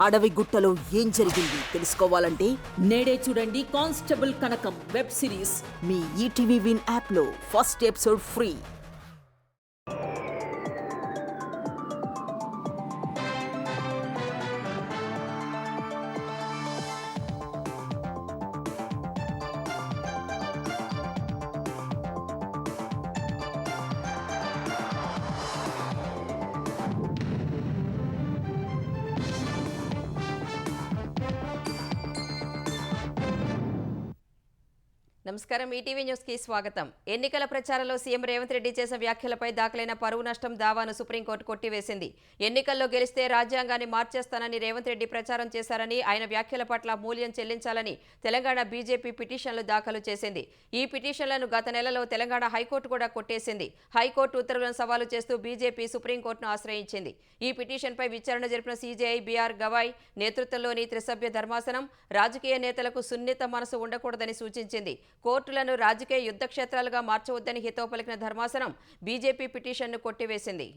అడవి గుట్టలో ఏం జరిగింది తెలుసుకోవాలంటే నేడే చూడండి కానిస్టేబుల్ కనకం వెబ్ సిరీస్ మీ ఈటీవీ విన్ యాప్లో ఫస్ట్ ఎపిసోడ్ ఫ్రీ. నమస్కారం. ఈటీవీ న్యూస్ కి స్వాగతం. ఎన్నికల ప్రచారంలో సీఎం రేవంత్ రెడ్డి చేసిన వ్యాఖ్యలపై దాఖలైన పరువు నష్టం దావాను సుప్రీంకోర్టు కొట్టివేసింది. ఎన్నికల్లో గెలిస్తే రాజ్యాంగాన్ని మార్చేస్తానని రేవంత్ రెడ్డి ప్రచారం చేశారని, ఆయన వ్యాఖ్యల పట్ల మూల్యం చెల్లించాలని తెలంగాణ బీజేపీ పిటిషన్లు దాఖలు చేసింది. ఈ పిటిషన్లను గత నెలలో తెలంగాణ హైకోర్టు కూడా కొట్టేసింది. హైకోర్టు ఉత్తర్వులను సవాలు చేస్తూ బీజేపీ సుప్రీంకోర్టును ఆశ్రయించింది. ఈ పిటిషన్పై విచారణ జరిపిన సీజేఐ బీఆర్ గవాయ్ నేతృత్వంలోని త్రిసభ్య ధర్మాసనం రాజకీయ నేతలకు సున్నిత మనసు ఉండకూడదని సూచించింది. కోర్టులను రాజకీయ యుద్ధ క్షేత్రాలుగా మార్చవద్దని హితవు పలికిన ధర్మాసనం బీజేపీ పిటిషన్ను కొట్టివేసింది.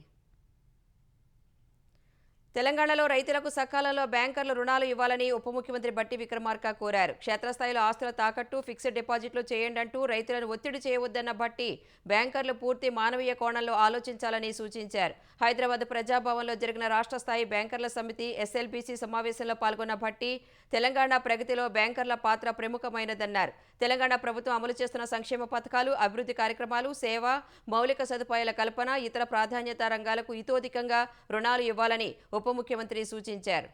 తెలంగాణలో రైతులకు సకాలంలో బ్యాంకర్లు రుణాలు ఇవ్వాలని ఉప ముఖ్యమంత్రి బట్టి విక్రమార్క కోరారు. క్షేత్రస్థాయిలో ఆస్తుల తాకట్టు, ఫిక్స్డ్ డిపాజిట్లు చేయండి అంటూ రైతులను ఒత్తిడి చేయవద్దన్న బట్టి బ్యాంకర్లు పూర్తి మానవీయ కోణంలో ఆలోచించాలని సూచించారు. హైదరాబాద్ ప్రజాభవన్లో జరిగిన రాష్ట్ర స్థాయి బ్యాంకర్ల సమితి ఎస్ఎల్బీసీ సమావేశంలో పాల్గొన్న భట్టి తెలంగాణ ప్రగతిలో బ్యాంకర్ల పాత్ర ప్రముఖమైనదన్నారు. తెలంగాణ ప్రభుత్వం అమలు చేస్తున్న సంక్షేమ పథకాలు, అభివృద్ధి కార్యక్రమాలు, సేవ, మౌలిక సదుపాయాల కల్పన, ఇతర ప్రాధాన్యత రంగాలకు ఇతోధికంగా రుణాలు ఇవ్వాలని ఉప ముఖ్యమంత్రి సూచించారు.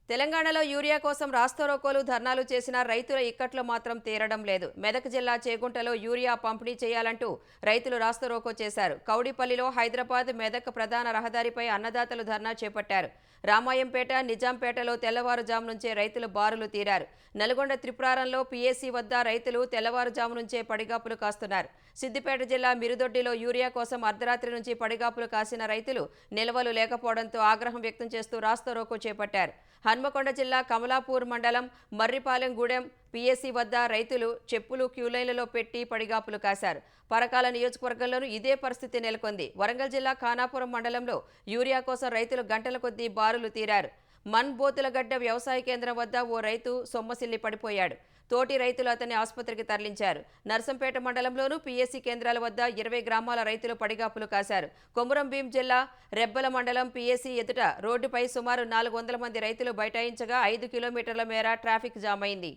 తెలంగాణలో యూరియా కోసం రాస్తారోకోలు, ధర్నాలు చేసిన రైతుల ఇక్కట్లు మాత్రం తీరడం లేదు. మెదక్ జిల్లా చేగుంటలో యూరియా పంపిణీ చేయాలంటూ రైతులు రాస్తారోకో చేశారు. కౌడిపల్లిలో హైదరాబాద్ మెదక్ ప్రధాన రహదారిపై అన్నదాతలు ధర్నా చేపట్టారు. రామాయంపేట, నిజాంపేటలో తెల్లవారుజాము నుంచే రైతులు బారులు తీరారు. నల్గొండ త్రిపురారంలో పీఏసీ వద్ద రైతులు తెల్లవారుజాము నుంచే పడిగాపులు కాస్తున్నారు. సిద్దిపేట జిల్లా మిరుదొడ్డిలో యూరియా కోసం అర్ధరాత్రి నుంచి పడిగాపులు కాసిన రైతులు నిల్వలు లేకపోవడంతో ఆగ్రహం వ్యక్తం చేస్తూ రాస్తారోకో చేపట్టారు. హన్మకొండ జిల్లా కమలాపూర్ మండలం మర్రిపాలెం గూడెం పీఏసీ వద్ద రైతులు చెప్పులు క్యూలైన్లలో పెట్టి పడిగాపులు కాశారు. పరకాల నియోజకవర్గంలోనూ ఇదే పరిస్థితి నెలకొంది. వరంగల్ జిల్లా ఖానాపురం మండలంలో యూరియా కోసం రైతులు గంటల కొద్దీ బారులు తీరారు. బోతులగడ్డ వ్యవసాయ కేంద్రం వద్ద ఓ రైతు సొమ్మసిల్లి పడిపోయాడు. తోటి రైతులు అతన్ని ఆసుపత్రికి తరలించారు. నర్సంపేట మండలంలోనూ పీఏసీ కేంద్రాల వద్ద 20 గ్రామాల రైతులు పడిగాపులు కాశారు. కొమురం భీం జిల్లా రెబ్బల మండలం పీఏసీ ఎదుట రోడ్డుపై సుమారు 400 మంది రైతులు బైఠాయించగా 5 కిలోమీటర్ల మేర ట్రాఫిక్ జామ్ అయింది.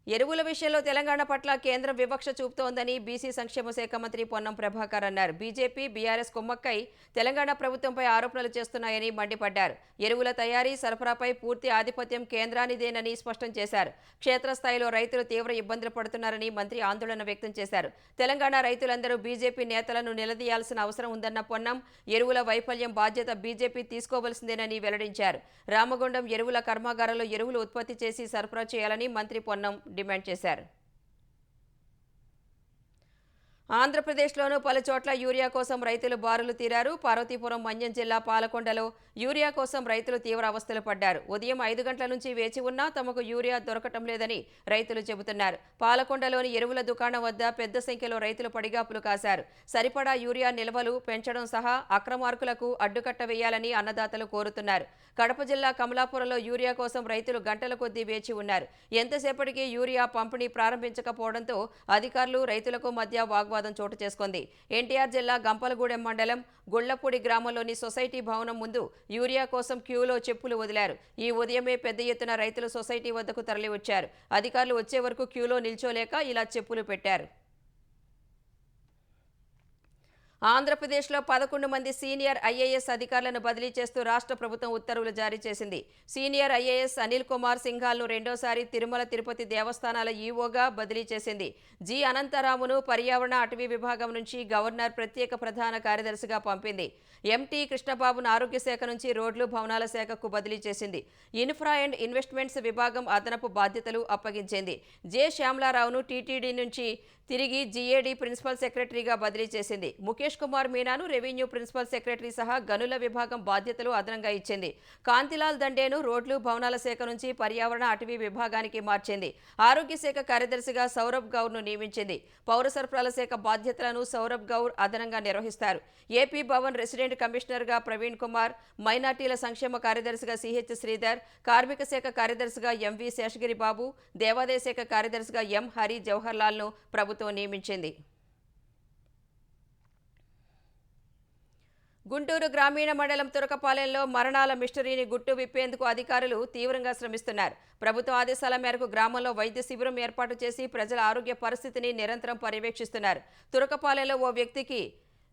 ఎరువుల విషయంలో తెలంగాణ పట్ల కేంద్రం వివక్ష చూపుతోందని బీసీ సంక్షేమ శాఖ మంత్రి పొన్నం ప్రభాకర్ అన్నారు. బీజేపీ, బీఆర్ఎస్ కుమ్మక్కై తెలంగాణ ప్రభుత్వంపై ఆరోపణలు చేస్తున్నాయని మండిపడ్డారు. ఎరువుల తయారీ, సరఫరాపై పూర్తి ఆధిపత్యం కేంద్రానిదేనని స్పష్టం చేశారు. క్షేత్రస్థాయిలో రైతులు తీవ్ర ఇబ్బందులు పడుతున్నారని మంత్రి ఆందోళన వ్యక్తం చేశారు. తెలంగాణ రైతులందరూ బీజేపీ నేతలను నిలదీయాల్సిన అవసరం ఉందన్న పొన్నం, ఎరువుల వైఫల్యం బాధ్యత బీజేపీ తీసుకోవలసిందేనని వెల్లడించారు. రామగుండం ఎరువుల కర్మాగారంలో ఎరువులు ఉత్పత్తి చేసి సరఫరా చేయాలని మంత్రి పొన్నం డిమాండ్ చేశారు. ఆంధ్రప్రదేశ్లోనూ పలు చోట్ల యూరియా కోసం రైతులు బారులు తీరారు. పార్వతీపురం, మన్యం జిల్లా పాలకొండలో యూరియా కోసం రైతులు తీవ్ర అవస్థలు పడ్డారు. ఉదయం 5 గంటల నుంచి వేచి ఉన్నా తమకు యూరియా దొరకటం లేదని రైతులు చెబుతున్నారు. పాలకొండలోని ఎరువుల దుకాణం వద్ద పెద్ద సంఖ్యలో రైతులు పడిగాపులు కాశారు. సరిపడా యూరియా నిల్వలు పెంచడం సహా అక్రమార్కులకు అడ్డుకట్ట వేయాలని అన్నదాతలు కోరుతున్నారు. కడప జిల్లా కమలాపురంలో యూరియా కోసం రైతులు గంటల కొద్దీ వేచి ఉన్నారు. ఎంతసేపటికి యూరియా పంపిణీ ప్రారంభించకపోవడంతో అధికారులు, రైతులకు మధ్య వాగ్వాదం చోటు చేసుకుంది. ఎన్టీఆర్ జిల్లా గంపలగూడెం మండలం గుళ్లపూడి గ్రామంలోని సొసైటీ భవనం ముందు యూరియా కోసం క్యూలో చెప్పులు వదిలారు. ఈ ఉదయమే పెద్ద ఎత్తున రైతులు సొసైటీ వద్దకు తరలివచ్చారు. అధికారులు వచ్చే వరకు క్యూలో నిల్చోలేక ఇలా చెప్పులు పెట్టారు. ఆంధ్రప్రదేశ్లో 11 మంది సీనియర్ ఐఏఎస్ అధికారులను బదిలీ చేస్తూ రాష్ట్ర ప్రభుత్వం ఉత్తర్వులు జారీ చేసింది. సీనియర్ ఐఏఎస్ అనిల్ కుమార్ సింఘాల్ను రెండోసారి తిరుమల తిరుపతి దేవస్థానాల ఈవోగా బదిలీ చేసింది. జి అనంతరామును పర్యావరణ అటవీ విభాగం నుంచి గవర్నర్ ప్రత్యేక ప్రధాన కార్యదర్శిగా పంపింది. ఎంటీ కృష్ణబాబును ఆరోగ్య శాఖ నుంచి రోడ్లు, భవనాల శాఖకు బదిలీ చేసింది. ఇన్ఫ్రా అండ్ ఇన్వెస్ట్మెంట్స్ విభాగం అదనపు బాధ్యతలు అప్పగించింది. జె శ్యామలారావును టీటీడీ నుంచి తిరిగి జీఏడీ ప్రిన్సిపల్ సెక్రటరీగా బదిలీ చేసింది. ముఖేష్ ముఖేష్ కుమార్ మీనాను రెవెన్యూ ప్రిన్సిపల్ సెక్రటరీ సహా గనుల విభాగం బాధ్యతలు అదనంగా ఇచ్చింది. కాంతిలాల్ దండేను రోడ్లు భవనాల శాఖ నుంచి పర్యావరణ అటవీ విభాగానికి మార్చింది. ఆరోగ్య శాఖ కార్యదర్శిగా సౌరభ్ గౌర్ను నియమించింది. పౌర సరఫరాల శాఖ బాధ్యతలను సౌరభ్ గౌర్ అదనంగా నిర్వహిస్తారు. ఏపీ భవన్ రెసిడెంట్ కమిషనర్గా ప్రవీణ్ కుమార్, మైనార్టీల సంక్షేమ కార్యదర్శిగా సిహెచ్ శ్రీధర్, కార్మిక శాఖ కార్యదర్శిగా ఎంవి శేషగిరి బాబు, దేవాదాయ శాఖ కార్యదర్శిగా ఎం హరి జవహర్లాల్ను ప్రభుత్వం నియమించింది. గుంటూరు గ్రామీణ మండలం తురకపాలెంలో మరణాల మిస్టరీని గుట్టు విప్పేందుకు అధికారులు తీవ్రంగా శ్రమిస్తున్నారు. ప్రభుత్వ ఆదేశాల మేరకు గ్రామంలో వైద్య శిబిరం ఏర్పాటు చేసి ప్రజల ఆరోగ్య పరిస్థితిని నిరంతరం పర్యవేక్షిస్తున్నారు. తురకపాలెంలో ఓ వ్యక్తికి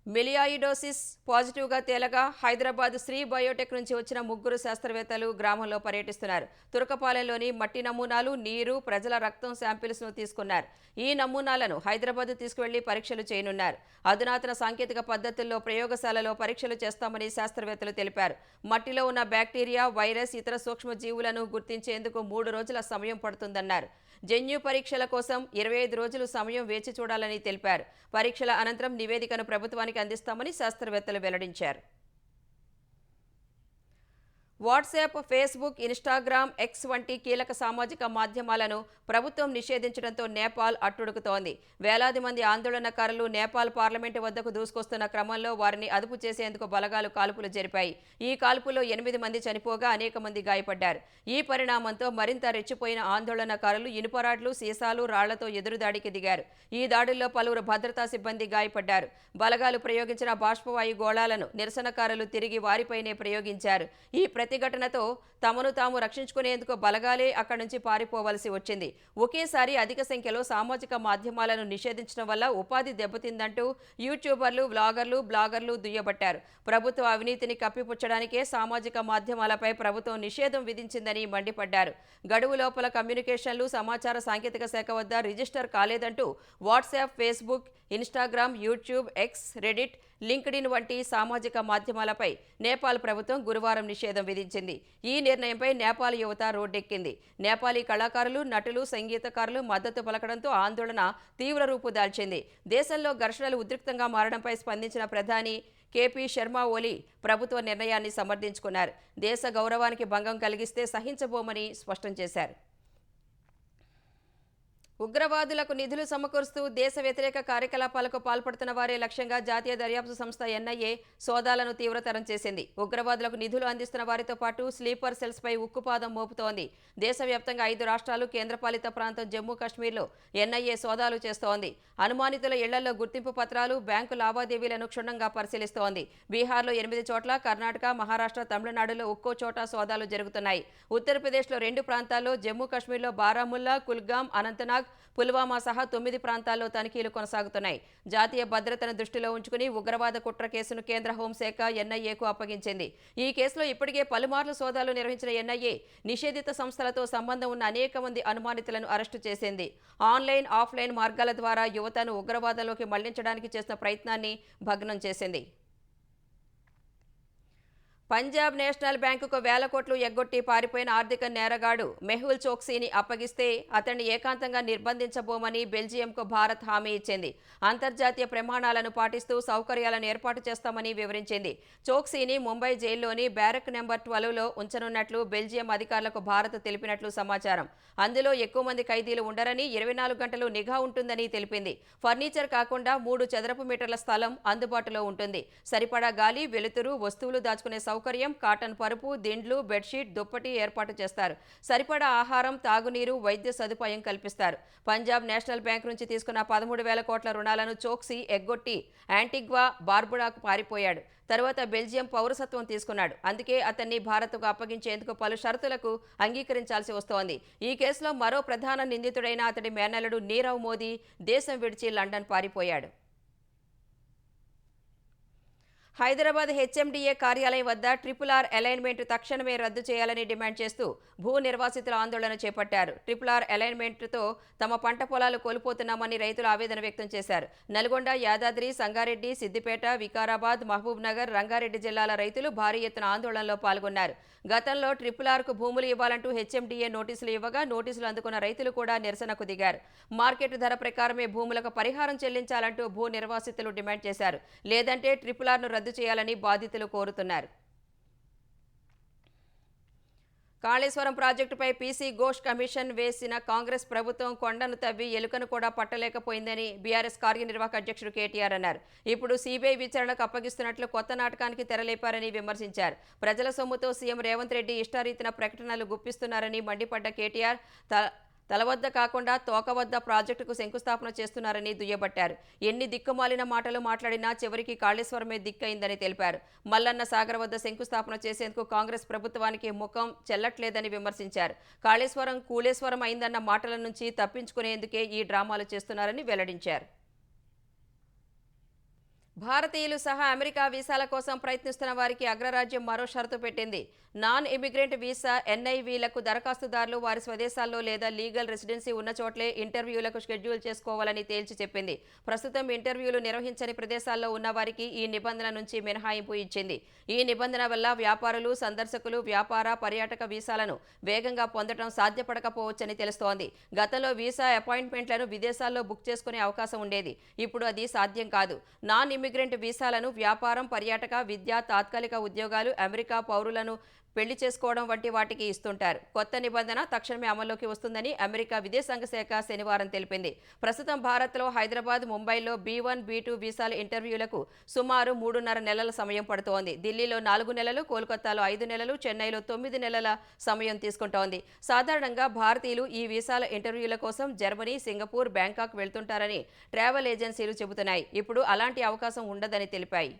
మిలియాయిడోసిస్ పాజిటివ్గా తేలగా హైదరాబాద్ శ్రీ బయోటెక్ నుంచి వచ్చిన 3 శాస్త్రవేత్తలు గ్రామంలో పర్యటిస్తున్నారు. తురకపాలెంలోని మట్టి నమూనాలు, నీరు, ప్రజల రక్తం శాంపిల్స్ను తీసుకున్నారు. ఈ నమూనాలను హైదరాబాద్ తీసుకువెళ్లి పరీక్షలు చేయనున్నారు. అధునాతన సాంకేతిక పద్ధతుల్లో ప్రయోగశాలలో పరీక్షలు చేస్తామని శాస్త్రవేత్తలు తెలిపారు. మట్టిలో ఉన్న బ్యాక్టీరియా, వైరస్, ఇతర సూక్ష్మజీవులను గుర్తించేందుకు 3 రోజుల సమయం పడుతుందన్నారు. జన్యు పరీక్షల కోసం 25 రోజులు సమయం వేచి చూడాలని తెలిపారు. పరీక్షల అనంతరం నివేదికను ప్రభుత్వానికి అందిస్తామని శాస్త్రవేత్తలు వెల్లడించారు. వాట్సాప్, ఫేస్బుక్, ఇన్స్టాగ్రామ్, ఎక్స్ వంటి కీలక సామాజిక మాధ్యమాలను ప్రభుత్వం నిషేధించడంతో నేపాల్ అట్టుడుకుతోంది. వేలాది మంది ఆందోళనకారులు నేపాల్ పార్లమెంటు వద్దకు దూసుకొస్తున్న క్రమంలో వారిని అదుపు చేసేందుకు బలగాలు కాల్పులు జరిపాయి. ఈ కాల్పుల్లో 8 మంది చనిపోగా అనేక మంది గాయపడ్డారు. ఈ పరిణామంతో మరింత రెచ్చిపోయిన ఆందోళనకారులు ఇనుపరాడ్లు, సీసాలు, రాళ్లతో ఎదురుదాడికి దిగారు. ఈ దాడుల్లో పలువురు భద్రతా సిబ్బంది గాయపడ్డారు. బలగాలు ప్రయోగించిన బాష్పవాయు గోళాలను నిరసనకారులు తిరిగి వారిపైనే ప్రయోగించారు. ఈ ప్రతిఘటనతో తమను తాము రక్షించుకునేందుకు బలగాలే అక్కడి నుంచి పారిపోవలసి వచ్చింది. ఒకేసారి అధిక సంఖ్యలో సామాజిక మాధ్యమాలను నిషేధించడం వల్ల ఉపాధి దెబ్బతిందంటూ యూట్యూబర్లు, బ్లాగర్లు దుయ్యబట్టారు. ప్రభుత్వ అవినీతిని కప్పిపుచ్చడానికే సామాజిక మాధ్యమాలపై ప్రభుత్వం నిషేధం విధించిందని మండిపడ్డారు. గడువు లోపల కమ్యూనికేషన్లు, సమాచార సాంకేతిక శాఖ వద్ద రిజిస్టర్ కాలేదంటూ WhatsApp, Facebook, Instagram, YouTube, X, Reddit, LinkedIn వంటి సామాజిక మాధ్యమాలపై నేపాల్ ప్రభుత్వం గురువారం నిషేధం విధించింది. ఈ నిర్ణయంపై నేపాల్ యువత రోడ్డెక్కింది. నేపాలీ కళాకారులు, నటులు, సంగీతకారులు మద్దతు పలకడంతో ఆందోళన తీవ్ర రూపు దాల్చింది. దేశంలో ఘర్షణలు ఉద్రిక్తంగా మారడంపై స్పందించిన ప్రధాని కేపీ శర్మ ఓలీ ప్రభుత్వ నిర్ణయాన్ని సమర్థించుకున్నారు. దేశ గౌరవానికి భంగం కలిగిస్తే సహించబోమని స్పష్టం చేశారు. ఉగ్రవాదులకు నిధులు సమకూరుస్తూ దేశ వ్యతిరేక కార్యకలాపాలకు పాల్పడుతున్న వారే లక్ష్యంగా జాతీయ దర్యాప్తు సంస్థ ఎన్ఐఏ సోదాలను తీవ్రతరం చేసింది. ఉగ్రవాదులకు నిధులు అందిస్తున్న వారితో పాటు స్లీపర్ సెల్స్పై ఉక్కుపాదం మోపుతోంది. దేశవ్యాప్తంగా 5 రాష్ట్రాలు, కేంద్రపాలిత ప్రాంతం జమ్మూ కాశ్మీర్లో ఎన్ఐఏ సోదాలు చేస్తోంది. అనుమానితుల ఇళ్లలో గుర్తింపు పత్రాలు, బ్యాంకు లావాదేవీలను క్షుణ్ణంగా పరిశీలిస్తోంది. బీహార్లో 8 చోట్ల, కర్ణాటక, మహారాష్ట్ర, తమిళనాడులో ఒక్కో చోట సోదాలు జరుగుతున్నాయి. ఉత్తరప్రదేశ్లో 2 ప్రాంతాల్లో, జమ్మూ కాశ్మీర్లో బారాముల్లా, కుల్గాం, అనంతనాగ్, పుల్వామా సహా 9 ప్రాంతాల్లో తనిఖీలు కొనసాగుతున్నాయి. జాతీయ భద్రతను దృష్టిలో ఉంచుకుని ఉగ్రవాద కుట్ర కేసును కేంద్ర హోంశాఖ ఎన్ఐఏకు అప్పగించింది. ఈ కేసులో ఇప్పటికే పలుమార్లు సోదాలు నిర్వహించిన ఎన్ఐఏ నిషేధిత సంస్థలతో సంబంధం ఉన్న అనేక మంది అనుమానితులను అరెస్టు చేసింది. ఆన్లైన్, ఆఫ్లైన్ మార్గాల ద్వారా యువతను ఉగ్రవాదంలోకి మళ్లించడానికి చేసిన ప్రయత్నాన్ని భగ్నం చేసింది. పంజాబ్ నేషనల్ బ్యాంకుకు వేల కోట్లు ఎగ్గొట్టి పారిపోయిన ఆర్థిక నేరగాడు మెహుల్ చోక్సీని అప్పగిస్తే అతన్ని ఏకాంతంగా నిర్బంధించబోమని బెల్జియంకు భారత్ హామీ ఇచ్చింది. అంతర్జాతీయ ప్రమాణాలను పాటిస్తూ సౌకర్యాలను ఏర్పాటు చేస్తామని వివరించింది. చోక్సీని ముంబై జైల్లోని బ్యారక్ నెంబర్ 12లో ఉంచనున్నట్లు బెల్జియం అధికారులకు భారత్ తెలిపినట్లు సమాచారం. అందులో ఎక్కువ మంది ఖైదీలు ఉండరని, 24 గంటలు నిఘా ఉంటుందని తెలిపింది. ఫర్నిచర్ కాకుండా 3 చదరపు మీటర్ల స్థలం అందుబాటులో ఉంటుంది. సరిపడా గాలి, వెలుతురు, వస్తువులు దాచుకునే సౌకర్యం, కాటన్ పరుపు, దిండ్లు, బెడ్షీట్, దుప్పటి ఏర్పాటు చేస్తారు. సరిపడా ఆహారం, తాగునీరు, వైద్య సదుపాయం కల్పిస్తారు. పంజాబ్ నేషనల్ బ్యాంక్ నుంచి తీసుకున్న 13,000 కోట్ల రుణాలను చోక్సీ ఎగ్గొట్టి యాంటిగ్వా, బార్బుడాకు పారిపోయాడు. తర్వాత బెల్జియం పౌరసత్వం తీసుకున్నాడు. అందుకే అతన్ని భారత్కు అప్పగించేందుకు పలు షరతులకు అంగీకరించాల్సి వస్తోంది. ఈ కేసులో మరో ప్రధాన నిందితుడైన అతడి మేనల్లుడు నీరవ్ మోదీ దేశం విడిచి లండన్ పారిపోయాడు. హైదరాబాద్ హెచ్ఎండిఏ కార్యాలయం వద్ద RRR అలైన్మెంట్ తక్షణమే రద్దు చేయాలని డిమాండ్ చేస్తూ భూ నిర్వాసితుల ఆందోళన చేపట్టారు. RRR అలైన్మెంట్తో తమ పంట పొలాలు కోల్పోతున్నామని రైతులు ఆవేదన వ్యక్తం చేశారు. నల్గొండ, యాదాద్రి, సంగారెడ్డి, సిద్దిపేట, వికారాబాద్, మహబూబ్ నగర్, రంగారెడ్డి జిల్లాల రైతులు భారీ ఎత్తున ఆందోళనలో పాల్గొన్నారు. గతంలో RRRకు భూములు ఇవ్వాలంటూ హెచ్ఎండిఏ నోటీసులు ఇవ్వగా నోటీసులు అందుకున్న రైతులు కూడా నిరసనకు దిగారు. మార్కెట్ ధర ప్రకారమే భూములకు పరిహారం చెల్లించాలంటూ భూ నిర్వాసితులు డిమాండ్ చేశారు. లేదంటే RRRను రద్దు చేయాలని బాధితులు కోరుతున్నారు. కాళేశ్వరం ప్రాజెక్టుపై పీసీ ఘోష్ కమిషన్ వేసిన కాంగ్రెస్ ప్రభుత్వం కొండను తవ్వి ఎలుకను కూడా పట్టలేకపోయిందని బీఆర్ఎస్ కార్యనిర్వాహక అధ్యక్షుడు కేటీఆర్ అన్నారు. ఇప్పుడు సీబీఐ విచారణకు అప్పగిస్తున్నట్లు కొత్త నాటకానికి తెరలేపారని విమర్శించారు. ప్రజల సొమ్ముతో సీఎం రేవంత్ రెడ్డి ఇష్టారీతిన ప్రకటనలు గుప్పిస్తున్నారని మండిపడ్డ కేటీఆర్ తల వద్ద కాకుండా తోక వద్ద ప్రాజెక్టుకు శంకుస్థాపన చేస్తున్నారని దుయ్యబట్టారు. ఎన్ని దిక్కుమాలిన మాటలు మాట్లాడినా చివరికి కాళేశ్వరమే దిక్కయిందని తెలిపారు. మల్లన్న సాగర్ వద్ద శంకుస్థాపన చేసేందుకు కాంగ్రెస్ ప్రభుత్వానికి ముఖం చెల్లట్లేదని విమర్శించారు. కాళేశ్వరం కూలేశ్వరం అయిందన్న మాటల నుంచి తప్పించుకునేందుకే ఈ డ్రామాలు చేస్తున్నారని వెల్లడించారు. భారతీయులు సహా అమెరికా వీసాల కోసం ప్రయత్నిస్తున్న వారికి అగ్రరాజ్యం మరో షరతు పెట్టింది. నాన్ ఇమిగ్రెంట్ వీసా NIVలకు దరఖాస్తుదారులు వారి స్వదేశాల్లో లేదా లీగల్ రెసిడెన్సీ ఉన్న చోట్లే ఇంటర్వ్యూలకు షెడ్యూల్ చేసుకోవాలని తేల్చి చెప్పింది. ప్రస్తుతం ఇంటర్వ్యూలు నిర్వహించని ప్రదేశాల్లో ఉన్న వారికి ఈ నిబంధన నుంచి మినహాయింపు ఇచ్చింది. ఈ నిబంధన వల్ల వ్యాపారులు, సందర్శకులు వ్యాపార, పర్యాటక వీసాలను వేగంగా పొందడం సాధ్యపడకపోవచ్చని తెలుస్తోంది. గతంలో వీసా అపాయింట్మెంట్లను విదేశాల్లో బుక్ చేసుకునే అవకాశం ఉండేది. ఇప్పుడు అది సాధ్యం కాదు. నాన్ ఇమిగ్రెంట్ వీసాలను వ్యాపారం, పర్యాటక, విద్య, తాత్కాలిక ఉద్యోగాలు, అమెరికా పౌరులను పెళ్లి చేసుకోవడం వంటి వాటికి ఇస్తుంటారు. కొత్త నిబంధన తక్షణమే అమల్లోకి వస్తుందని అమెరికా విదేశాంగ శాఖ శనివారం తెలిపింది. ప్రస్తుతం భారత్లో హైదరాబాద్, ముంబైలో B1, B2 వీసాల ఇంటర్వ్యూలకు సుమారు 3.5 నెలల సమయం పడుతోంది. ఢిల్లీలో 4 నెలలు, కోల్కతాలో 5 నెలలు, చెన్నైలో 9 నెలల సమయం తీసుకుంటోంది. సాధారణంగా భారతీయులు ఈ వీసాల ఇంటర్వ్యూల కోసం జర్మనీ, సింగపూర్, బ్యాంకాక్ వెళ్తుంటారని ట్రావెల్ ఏజెన్సీలు చెబుతున్నాయి. ఇప్పుడు అలాంటి అవకాశం ఉండదని తెలిపాయి.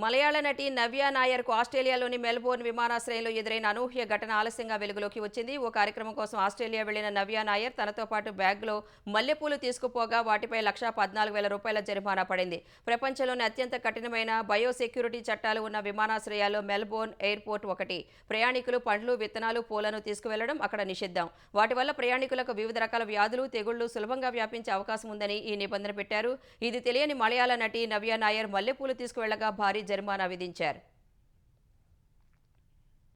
మలయాళ నటి నవ్య నాయర్కు ఆస్ట్రేలియాలోని మెల్బోర్న్ విమానాశ్రయంలో ఎదురైన అనూహ్య ఘటన ఆలస్యంగా వెలుగులోకి వచ్చింది. ఓ కార్యక్రమం కోసం ఆస్ట్రేలియా వెళ్లిన నవ్య నాయర్ తనతో పాటు బ్యాగ్లో మల్లెపూలు తీసుకుపోగా వాటిపై ₹1,14,000 జరిమానా పడింది. ప్రపంచంలోని అత్యంత కఠినమైన బయోసెక్యూరిటీ చట్టాలు ఉన్న విమానాశ్రయాల్లో మెల్బోర్న్ ఎయిర్పోర్ట్ ఒకటి. ప్రయాణికులు పండ్లు, విత్తనాలు, పూలను తీసుకువెళ్లడం అక్కడ నిషిద్ధం. వాటి వల్ల ప్రయాణికులకు వివిధ రకాల వ్యాధులు, తెగుళ్లు సులభంగా వ్యాపించే అవకాశం ఉందని ఈ నిబంధన పెట్టారు. ఇది తెలియని మలయాళ నటి నవ్య నాయర్ మల్లెపూలు తీసుకువెళ్లగా భారీ జరిమానా విధించారు.